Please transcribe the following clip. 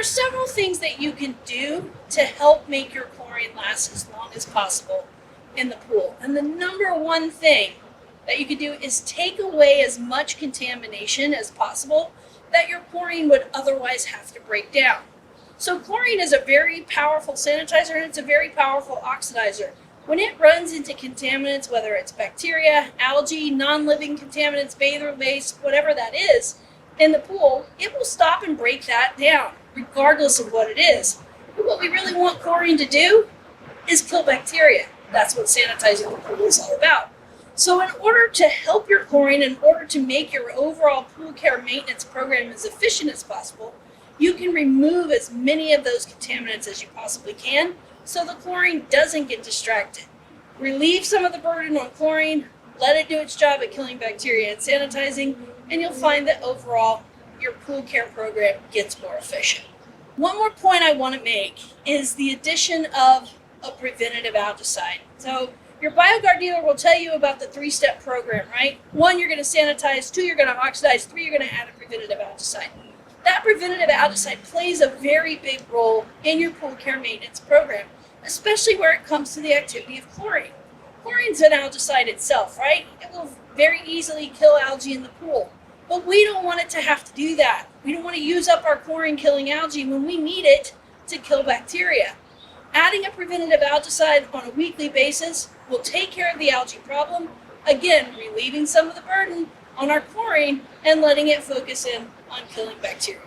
are several things that you can do to help make your chlorine last as long as possible in the pool. And the number one thing that you can do is take away as much contamination as possible that your chlorine would otherwise have to break down. So chlorine is a very powerful sanitizer and it's a very powerful oxidizer. When it runs into contaminants, whether it's bacteria, algae, non-living contaminants, bather waste, whatever that is, in the pool, it will stop and break that down, regardless of what it is. But what we really want chlorine to do is kill bacteria. That's what sanitizing the pool is all about. So in order to help your chlorine, in order to make your overall pool care maintenance program as efficient as possible, you can remove as many of those contaminants as you possibly can so the chlorine doesn't get distracted. Relieve some of the burden on chlorine, let it do its job at killing bacteria and sanitizing, and you'll find that overall your pool care program gets more efficient. One more point I want to make is the addition of a preventative algicide. So your BioGuard dealer will tell you about the 3-step program, right? 1, you're going to sanitize. 2, you're going to oxidize. 3, you're going to add a preventative algicide. That preventative algicide plays a very big role in your pool care maintenance program, especially where it comes to the activity of chlorine. Chlorine's an algicide itself, right? It will very easily kill algae in the pool. But we don't want it to have to do that. We don't want to use up our chlorine-killing algae when we need it to kill bacteria. Adding a preventative algicide on a weekly basis will take care of the algae problem, again, relieving some of the burden on our chlorine and letting it focus in on killing bacteria.